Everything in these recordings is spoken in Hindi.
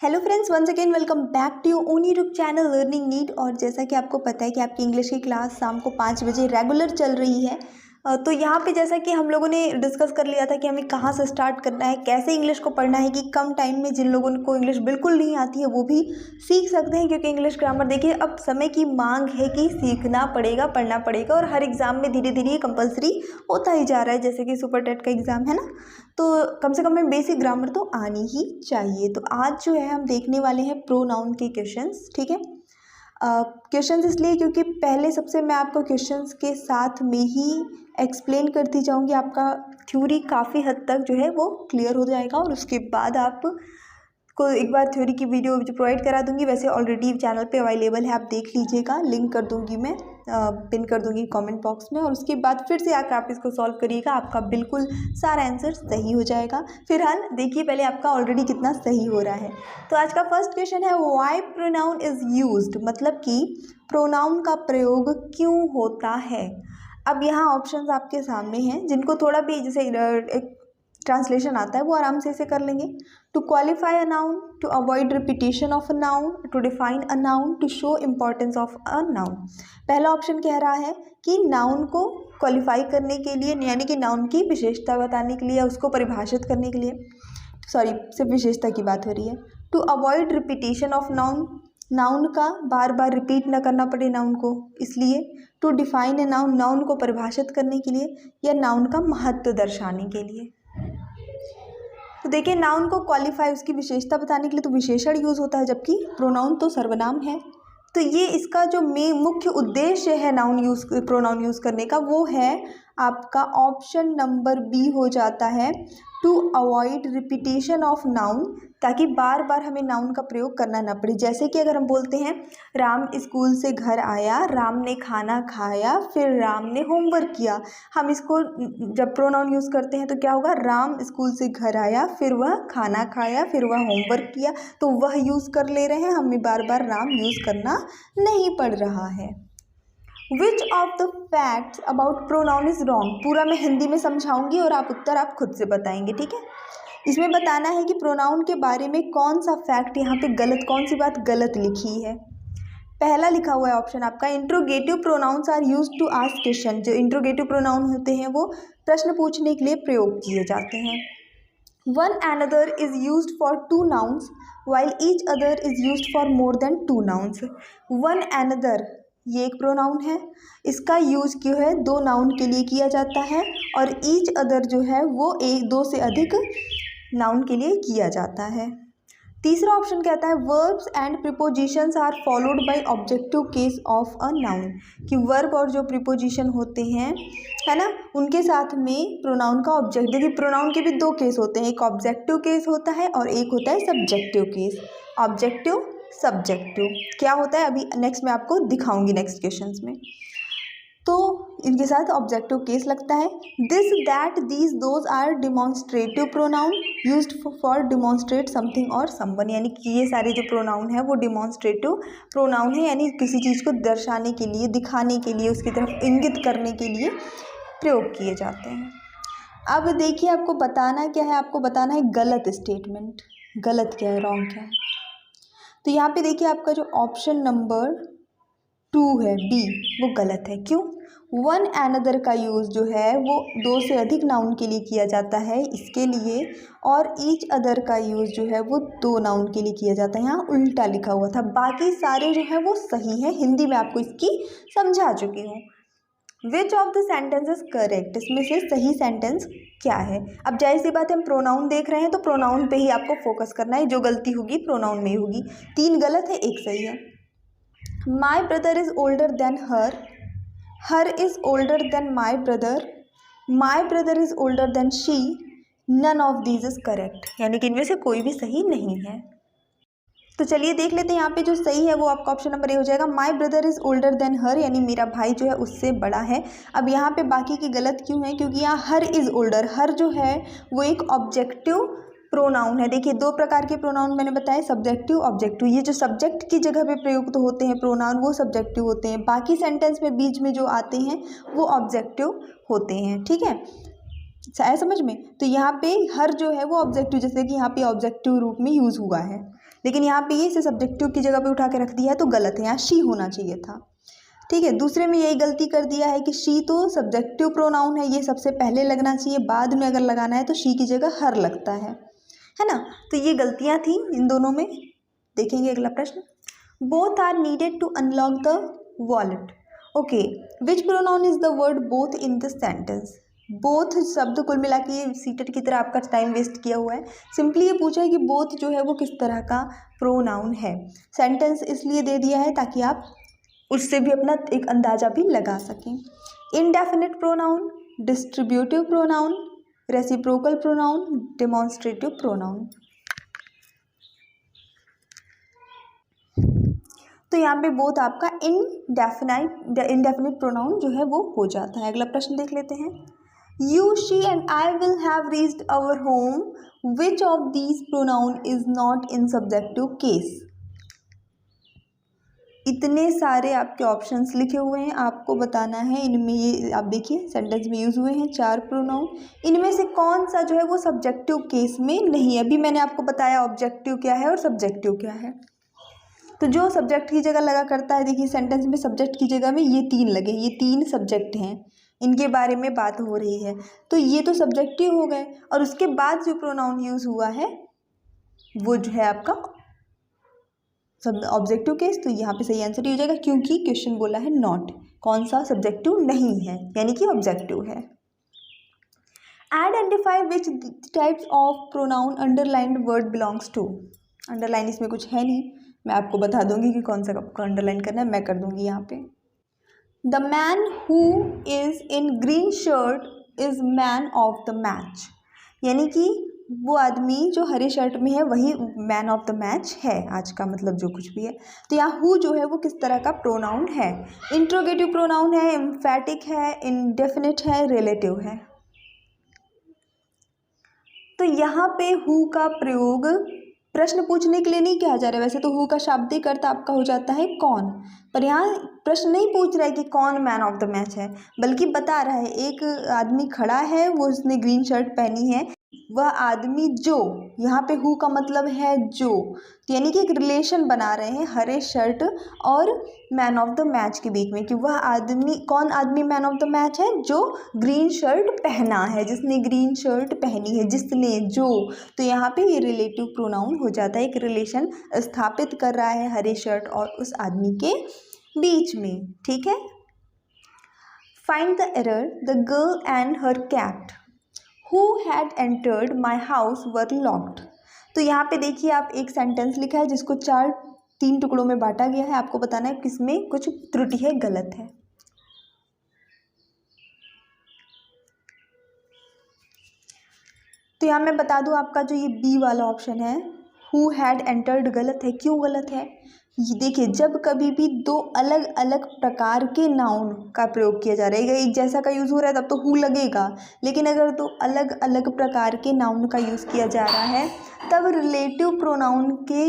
Hello friends, once again welcome back to your own YouTube channel learning need. और जैसा कि आपको पता है कि आपकी इंग्लिश की क्लास शाम को 5 बजे रेगुलर चल रही है। तो यहाँ पे जैसा कि हम लोगों ने डिस्कस कर लिया था कि हमें कहाँ से स्टार्ट करना है, कैसे इंग्लिश को पढ़ना है कि कम टाइम में जिन लोगों को इंग्लिश बिल्कुल नहीं आती है वो भी सीख सकते हैं। क्योंकि इंग्लिश ग्रामर देखिए अब समय की मांग है कि सीखना पड़ेगा, पढ़ना पड़ेगा। और हर एग्ज़ाम में धीरे धीरे ये कंपलसरी होता ही जा रहा है, जैसे कि सुपर टेट का एग्ज़ाम है ना। तो कम से कम में बेसिक ग्रामर तो आनी ही चाहिए। तो आज जो है हम देखने वाले हैं प्रोनाउन के क्वेश्चंस। ठीक है, क्वेश्चंस इसलिए क्योंकि पहले सबसे मैं आपको क्वेश्चंस के साथ में ही एक्सप्लेन करती जाऊंगी, आपका थ्योरी काफ़ी हद तक जो है वो क्लियर हो जाएगा। और उसके बाद आप को एक बार थ्योरी की वीडियो जो प्रोवाइड करा दूंगी, वैसे ऑलरेडी चैनल पे अवेलेबल है, आप देख लीजिएगा। लिंक कर दूंगी मैं, पिन कर दूंगी कमेंट बॉक्स में। और उसके बाद फिर से आकर आप इसको सॉल्व करिएगा, आपका बिल्कुल सारा आंसर सही हो जाएगा। फिलहाल देखिए पहले आपका ऑलरेडी कितना सही हो रहा है। तो आज का फर्स्ट क्वेश्चन है व्हाई प्रोनाउन इज यूज्ड, मतलब कि प्रोनाउन का प्रयोग क्यों होता है। अब यहाँ ऑप्शंस आपके सामने हैं, जिनको थोड़ा भी जैसे एक ट्रांसलेशन आता है वो आराम से इसे कर लेंगे। To qualify a noun, to avoid repetition of a noun, to define a noun, to show importance of a noun. पहला ऑप्शन कह रहा है कि नाउन को क्वालिफाई करने के लिए, यानी कि नाउन की विशेषता बताने के लिए, उसको परिभाषित करने के लिए, सॉरी सिर्फ विशेषता की बात हो रही है। To avoid repetition of noun, noun का बार बार रिपीट न करना पड़े नाउन को, इसलिए। To define a noun, noun को परिभाषित करने के लिए, या नाउन का महत्व दर्शाने के लिए। तो देखिए नाउन को क्वालिफाई, उसकी विशेषता बताने के लिए तो विशेषण यूज होता है, जबकि प्रोनाउन तो सर्वनाम है। तो ये इसका जो मुख्य उद्देश्य है प्रोनाउन यूज करने का, वो है आपका ऑप्शन नंबर बी हो जाता है, to avoid repetition of noun, ताकि बार बार हमें नाउन का प्रयोग करना ना पड़े। जैसे कि अगर हम बोलते हैं राम स्कूल से घर आया, राम ने खाना खाया, फिर राम ने होमवर्क किया। हम इसको जब प्रोनाउन यूज़ करते हैं तो क्या होगा, राम स्कूल से घर आया, फिर वह खाना खाया, फिर वह होमवर्क किया, तो वह यूज़ कर ले रहे हैं, हमें बार बार राम यूज़ करना नहीं पड़ रहा है। Which of the facts about pronoun is wrong, पूरा मैं हिंदी में समझाऊंगी और उत्तर आप खुद से बताएंगे। ठीक है, इसमें बताना है कि प्रोनाउन के बारे में कौन सा फैक्ट यहाँ पे गलत, कौन सी बात गलत लिखी है। पहला लिखा हुआ है ऑप्शन आपका, interrogative pronouns are used to ask question. जो इंट्रोगेटिव प्रोनाउन होते हैं वो प्रश्न पूछने के लिए प्रयोग किए जाते हैं। One another is used for two nouns while each other is used for more than two nouns. One another ये एक प्रोनाउन है, इसका यूज क्यों है, दो नाउन के लिए किया जाता है, और ईच अदर जो है वो दो से अधिक नाउन के लिए किया जाता है। तीसरा ऑप्शन कहता है verbs and prepositions are followed by objective case of a noun, कि वर्ब और जो प्रीपोजिशन होते हैं, है ना, उनके साथ में प्रोनाउन का ऑब्जेक्ट, देखिए प्रोनाउन के भी दो केस होते हैं, एक ऑब्जेक्टिव केस होता है और एक होता है सब्जेक्टिव केस। ऑब्जेक्टिव, सब्जेक्टिव क्या होता है अभी नेक्स्ट मैं आपको दिखाऊंगी नेक्स्ट क्वेश्चंस में। तो इनके साथ ऑब्जेक्टिव केस लगता है। This, that, these, those are demonstrative pronoun used for demonstrate something और समवन, यानी कि ये सारे जो प्रोनाउन है वो डिमॉन्स्ट्रेटिव प्रोनाउन है, यानी किसी चीज़ को दर्शाने के लिए, दिखाने के लिए, उसकी तरफ इंगित करने के लिए प्रयोग किए जाते हैं। अब देखिए आपको बताना क्या है, आपको बताना है गलत स्टेटमेंट, गलत क्या है, रॉन्ग क्या है। तो यहाँ पे देखिए आपका जो ऑप्शन नंबर 2 है, बी, वो गलत है। क्यों, वन एनदर का यूज़ जो है वो दो से अधिक नाउन के लिए किया जाता है इसके लिए, और ईच अदर का यूज़ जो है वो दो नाउन के लिए किया जाता है। यहाँ उल्टा लिखा हुआ था, बाकी सारे जो है वो सही है, हिंदी में आपको इसकी समझा चुकी हूँ। Which of the sentence is correct, इसमें से सही सेंटेंस क्या है। अब जाहिर सी बात है हम प्रोनाउन देख रहे हैं तो प्रोनाउन पे ही आपको फोकस करना है, जो गलती होगी प्रोनाउन में ही होगी। 3 गलत है, 1 सही है। My brother is older than her, her is older than my brother is older than she, none of these is correct, यानी कि इनमें से कोई भी सही नहीं है। तो चलिए देख लेते हैं, यहाँ पे जो सही है वो आपका ऑप्शन नंबर ए हो जाएगा, my brother is older than her, यानी मेरा भाई जो है उससे बड़ा है। अब यहाँ पे बाकी की गलत क्यों है, क्योंकि यहाँ हर इज ओल्डर, हर जो है वो एक ऑब्जेक्टिव प्रोनाउन है। देखिए 2 प्रकार के प्रोनाउन मैंने बताए, सब्जेक्टिव, ऑब्जेक्टिव। ये जो सब्जेक्ट की जगह पे प्रयुक्त होते हैं प्रोनाउन वो सब्जेक्टिव होते हैं, बाकी सेंटेंस में बीच में जो आते हैं वो ऑब्जेक्टिव होते हैं। ठीक है, आया समझ में। तो यहाँ पे हर जो है वो ऑब्जेक्टिव, जैसे कि यहाँ पे ऑब्जेक्टिव रूप में यूज़ हुआ है, लेकिन यहाँ पे ये इसे सब्जेक्टिव की जगह पे उठा के रख दिया है तो गलत है, यहाँ शी होना चाहिए था। ठीक है, दूसरे में यही गलती कर दिया है कि शी तो सब्जेक्टिव प्रोनाउन है, ये सबसे पहले लगना चाहिए, बाद में अगर लगाना है तो शी की जगह हर लगता है ना। तो ये गलतियाँ थी इन दोनों में। देखेंगे अगला प्रश्न। Both are needed to unlock the wallet. Okay, which pronoun is the word both in the sentence. Both शब्द कुल मिला के ये सीटेट की तरह आपका टाइम वेस्ट किया हुआ है। सिंपली ये पूछा है कि बोथ जो है वो किस तरह का प्रोनाउन है। सेंटेंस इसलिए दे दिया है ताकि आप उससे भी अपना एक अंदाज़ा भी लगा सकें। Indefinite pronoun, distributive pronoun, reciprocal pronoun, demonstrative pronoun. तो यहाँ पे बोथ आपका इनडेफिनिट प्रोनाउन जो है वो हो जाता है। अगला प्रश्न देख लेते हैं। You, she and I will have reached our home. Which of these pronoun is not in subjective case. इतने सारे आपके ऑप्शंस लिखे हुए हैं, आपको बताना है इनमें, ये आप देखिए सेंटेंस में यूज़ हुए हैं 4 प्रोनाउन, इनमें से कौन सा जो है वो सब्जेक्टिव केस में नहीं है। अभी मैंने आपको बताया ऑब्जेक्टिव क्या है और सब्जेक्टिव क्या है। तो जो सब्जेक्ट की जगह लगा करता है, देखिए सेंटेंस में सब्जेक्ट की जगह में ये 3 लगे, ये 3 सब्जेक्ट हैं, इनके बारे में बात हो रही है, तो ये तो सब्जेक्टिव हो गए। और उसके बाद जो प्रोनाउन यूज़ हुआ है वो जो है आपका सब ऑब्जेक्टिव केस। तो यहाँ पे सही आंसर ही हो जाएगा, क्योंकि क्वेश्चन बोला है नॉट, कौन सा सब्जेक्टिव नहीं है, यानी कि ऑब्जेक्टिव है। Identify which types of pronoun underlined word belongs to. Underline इसमें कुछ है नहीं, मैं आपको बता दूंगी कि कौन सा आपको अंडरलाइन करना है, मैं कर दूंगी यहाँ पे। The man who is in green shirt is man of the match, यानी कि वो आदमी जो हरे शर्ट में है वही मैन ऑफ द मैच है, आज का मतलब जो कुछ भी है। तो यहाँ हु जो है वो किस तरह का प्रोनाउन है। इंट्रोगेटिव प्रोनाउन है, एम्फैटिक है, इंडेफिनिट है, रिलेटिव है। तो यहाँ पे हु का प्रयोग प्रश्न पूछने के लिए नहीं किया जा रहा है। वैसे तो हु का शाब्दिक अर्थ आपका हो जाता है कौन, पर यहाँ प्रश्न नहीं पूछ रहा है कि कौन मैन ऑफ द मैच है, बल्कि बता रहा है एक आदमी खड़ा है, वो उसने ग्रीन शर्ट पहनी है, वह आदमी जो, यहाँ पे हु का मतलब है जो, तो यानी कि एक रिलेशन बना रहे हैं हरे शर्ट और मैन ऑफ द मैच के बीच में, कि वह आदमी, कौन आदमी मैन ऑफ द मैच है, जो ग्रीन शर्ट पहना है, जिसने ग्रीन शर्ट पहनी है, जिसने, जो। तो यहाँ पे ये रिलेटिव प्रोनाउन हो जाता है, एक रिलेशन स्थापित कर रहा है हरे शर्ट और उस आदमी के बीच में। ठीक है। Find the error. The girl and her cat who had entered my house were locked। तो यहाँ पे देखिए आप एक सेंटेंस लिखा है जिसको 3 टुकड़ों में बांटा गया है, आपको बताना है किसमें कुछ त्रुटि है, गलत है। तो यहाँ मैं बता दूँ, आपका जो ये बी वाला ऑप्शन है who had entered गलत है। क्यों गलत है, ये देखिए जब कभी भी 2 अलग अलग प्रकार के नाउन का प्रयोग किया जा रहा है, एक जैसा का यूज़ हो रहा है तब तो हु लगेगा, लेकिन अगर 2 अलग अलग प्रकार के नाउन का यूज़ किया जा रहा है तब रिलेटिव प्रोनाउन के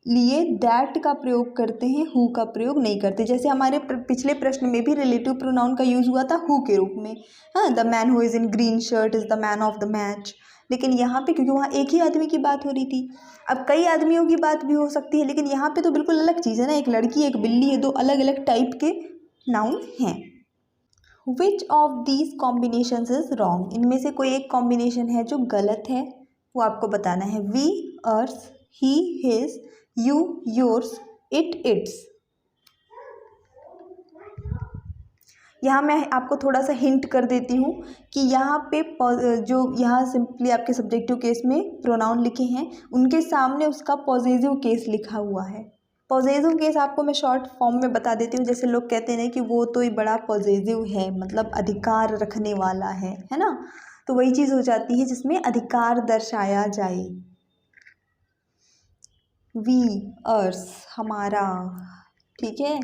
लिए दैट का प्रयोग करते हैं, हु का प्रयोग नहीं करते। जैसे हमारे पिछले प्रश्न में भी रिलेटिव प्रोनाउन का यूज़ हुआ था हु के रूप में, हाँ, the man who is in green shirt is the man of the match. लेकिन यहाँ पे क्योंकि वहाँ एक ही आदमी की बात हो रही थी, अब कई आदमियों की बात भी हो सकती है, लेकिन यहाँ पे तो बिल्कुल अलग चीज़ है ना, एक लड़की एक बिल्ली है, 2 अलग अलग टाइप के नाउन हैं। विच of these combinations is wrong. इनमें से कोई एक कॉम्बिनेशन है जो गलत है, वो आपको बताना है। We, ours, he, his, you, yours, it, its. यहाँ मैं आपको थोड़ा सा हिंट कर देती हूँ कि यहाँ पे जो यहाँ सिंपली आपके सब्जेक्टिव केस में प्रोनाउन लिखे हैं उनके सामने उसका पॉजेसिव केस लिखा हुआ है। पॉजेसिव केस आपको मैं शॉर्ट फॉर्म में बता देती हूँ। जैसे लोग कहते हैं कि वो तो ये बड़ा पॉजेसिव है, मतलब अधिकार रखने वाला है ना, तो वही चीज़ हो जाती है जिसमें अधिकार दर्शाया जाए। वी, अर्स, हमारा, ठीक है,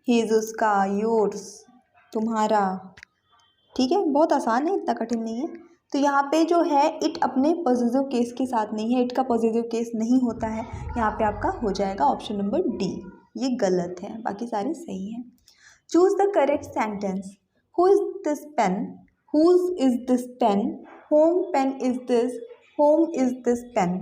हिज, उसका, योर्स, तुम्हारा, ठीक है, बहुत आसान है, इतना कठिन नहीं है। तो यहाँ पे जो है इट अपने पॉजिटिव केस के साथ नहीं है, इट का पॉजिटिव केस नहीं होता है, यहाँ पे आपका हो जाएगा ऑप्शन नंबर डी, ये गलत है, बाकी सारे सही हैं। Choose the correct sentence. Who is this pen whose is this pen, whom pen is this, whom is this pen।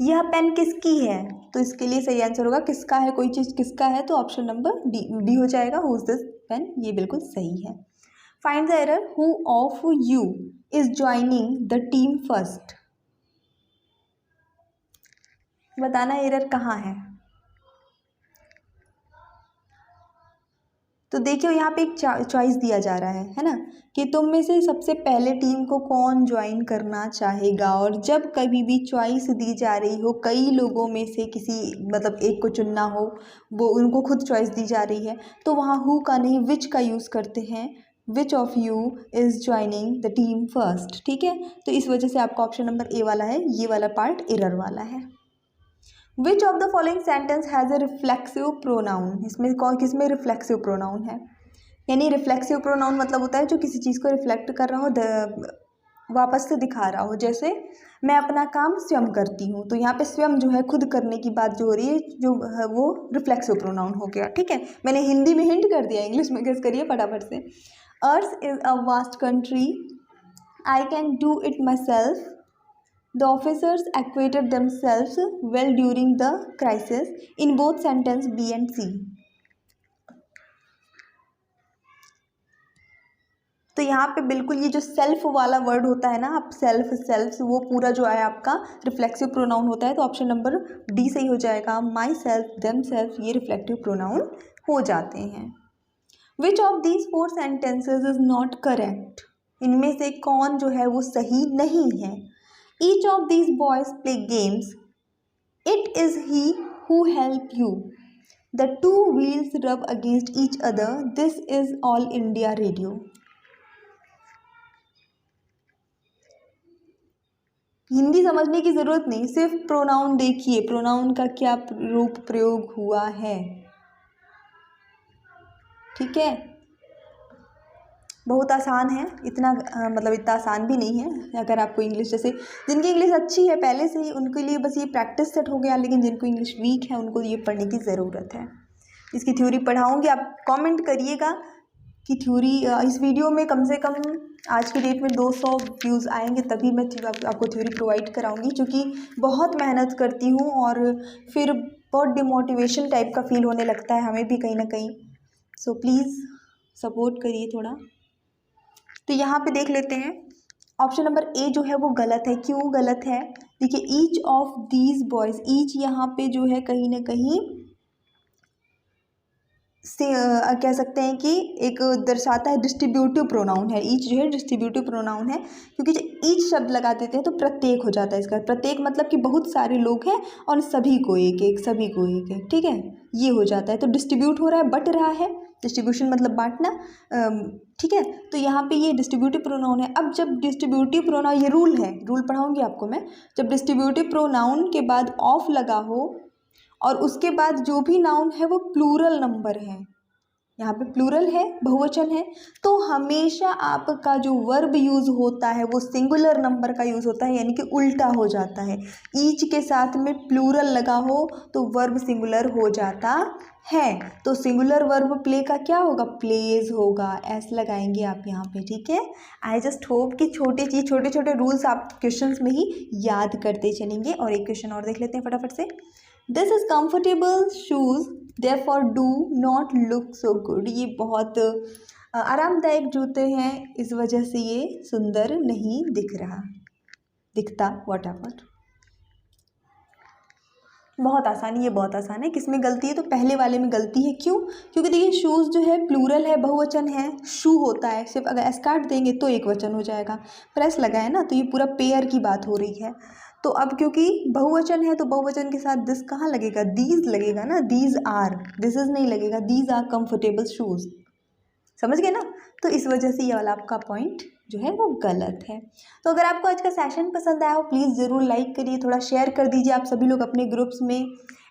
यह पेन किसकी है, तो इसके लिए सही आंसर होगा किसका है, कोई चीज़ किसका है, तो ऑप्शन नंबर डी हो जाएगा, हु इज दिस पेन, ये बिल्कुल सही है। Find the error, who of you is joining the team first. बताना एरर कहाँ है। तो देखिए यहाँ पे एक चॉइस दिया जा रहा है ना, कि तुम में से सबसे पहले टीम को कौन ज्वाइन करना चाहेगा। और जब कभी भी चॉइस दी जा रही हो, कई लोगों में से किसी मतलब एक को चुनना हो, वो उनको खुद चॉइस दी जा रही है, तो वहाँ हु का नहीं विच का यूज़ करते हैं। Which of you is joining the team first, ठीक है। तो इस वजह से आपका ऑप्शन नंबर ए वाला है, ये वाला पार्ट एरर वाला है। Which of the following sentence has a reflexive pronoun. इसमें किसमें रिफ्लेक्सिव प्रोनाउन है, यानी रिफ्लेक्सिव प्रोनाउन मतलब होता है जो किसी चीज़ को रिफ्लेक्ट कर रहा हो, वापस से दिखा रहा हो। जैसे मैं अपना काम स्वयं करती हूँ, तो यहाँ पे स्वयं जो है खुद करने की बात जो हो रही है, जो है वो रिफ्लेक्सिव प्रोनाउन हो गया, ठीक है। मैंने हिंदी में हिंट कर दिया, इंग्लिश में गेस करिए फटाफट से। Earth is a vast country, I can do it my self, the officers acquitted themselves well during the crisis, in both sentence B and C। तो यहाँ पे बिल्कुल ये जो सेल्फ वाला वर्ड होता है ना, आप सेल्फ सेल्फ वो पूरा जो है आपका रिफ्लेक्सिव प्रोनाउन होता है, तो ऑप्शन नंबर डी सही हो जाएगा। माई सेल्फ, देम सेल्फ, ये रिफ्लेक्टिव प्रोनाउन हो जाते हैं। विच of these 4 sentences is not correct. इनमें से कौन जो है वो सही नहीं है। Each of these boys play games. It is he who helped you. The two wheels rub against each other. This is All India Radio. Hindi समझने की ज़रूरत नहीं, सिर्फ प्रोनाउन देखिए, प्रोनाउन का क्या रूप प्रयोग हुआ है, ठीक है। बहुत आसान है, इतना मतलब इतना आसान भी नहीं है। अगर आपको इंग्लिश, जैसे जिनकी इंग्लिश अच्छी है पहले से ही, उनके लिए बस ये प्रैक्टिस सेट हो गया, लेकिन जिनको इंग्लिश वीक है उनको ये पढ़ने की ज़रूरत है। इसकी थ्योरी पढ़ाऊँगी, आप कमेंट करिएगा कि थ्योरी इस वीडियो में कम से कम आज की डेट में 200 व्यूज़ आएंगे, तभी मैं आपको थ्योरी प्रोवाइड कराऊँगी, क्योंकि बहुत मेहनत करती हूँ और फिर बहुत डिमोटिवेशन टाइप का फील होने लगता है हमें भी कहीं ना कहीं। सो प्लीज़ सपोर्ट करिए थोड़ा। तो यहाँ पे देख लेते हैं, ऑप्शन नंबर ए जो है वो गलत है। क्यों गलत है, देखिए each of these boys, each यहाँ पे जो है कहीं ना कहीं से कह सकते हैं कि एक दर्शाता है, डिस्ट्रीब्यूटिव प्रोनाउन है। ईच जो है डिस्ट्रीब्यूटिव प्रोनाउन है, क्योंकि जब ईच शब्द लगा देते हैं तो प्रत्येक हो जाता है इसका। प्रत्येक मतलब कि बहुत सारे लोग हैं और सभी को एक एक, सभी को एक एक, ठीक है, ये हो जाता है। तो डिस्ट्रीब्यूट हो रहा है, बट रहा है, डिस्ट्रीब्यूशन मतलब बांटना, ठीक है। तो यहाँ पे ये डिस्ट्रीब्यूटिव प्रोनाउन है। अब जब डिस्ट्रीब्यूटिव प्रोनाउन, ये रूल है, रूल पढ़ाऊँगी आपको मैं, जब डिस्ट्रीब्यूटिव प्रोनाउन के बाद ऑफ लगा हो और उसके बाद जो भी नाउन है वो प्लूरल नंबर है, यहाँ पे प्लूरल है, बहुवचन है, तो हमेशा आपका जो वर्ब यूज़ होता है वो सिंगुलर नंबर का यूज़ होता है, यानी कि उल्टा हो जाता है। ईच के साथ में प्लूरल लगा हो तो वर्ब सिंगुलर हो जाता है। तो सिंगुलर वर्ब प्ले का क्या होगा, प्लेज होगा, ऐसे लगाएंगे आप यहाँ पे, ठीक है। आई जस्ट होप कि छोटे छोटे रूल्स आप क्वेश्चंस में ही याद करते चलेंगे। और एक क्वेश्चन और देख लेते हैं फटाफट से। This is comfortable shoes therefore do not look so good. ये बहुत आरामदायक जूते हैं, इस वजह से ये सुंदर नहीं दिखता व्हाटएवर। बहुत आसान है, ये बहुत आसान है। किसमें गलती है, तो पहले वाले में गलती है। क्यों, क्योंकि देखिए शूज़ जो है प्लूरल है, बहुवचन है, शू होता है, सिर्फ अगर एस काट देंगे तो एक वचन हो जाएगा। प्रेस लगा है ना, तो ये पूरा पेयर की बात हो रही है। तो अब क्योंकि बहुवचन है तो बहुवचन के साथ दिस कहाँ लगेगा, दीज लगेगा ना, दीज आर, दिस इज नहीं लगेगा, दीज आर कंफर्टेबल शूज़। समझ गए ना। तो इस वजह से ये वाला आपका पॉइंट जो है वो गलत है। तो अगर आपको आज का सेशन पसंद आया हो, प्लीज़ ज़रूर लाइक करिए, थोड़ा शेयर कर दीजिए आप सभी लोग अपने ग्रुप्स में,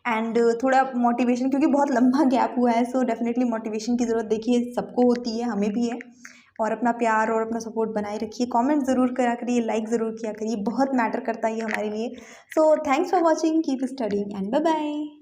एंड थोड़ा मोटिवेशन, क्योंकि बहुत लंबा गैप हुआ है, सो डेफिनेटली मोटिवेशन की ज़रूरत देखिए सबको होती है, हमें भी है। और अपना प्यार और अपना सपोर्ट बनाए रखिए, कमेंट ज़रूर करा करिए, लाइक ज़रूर किया करिए, बहुत मैटर करता है ये हमारे लिए। So thanks for watching, keep studying and bye bye.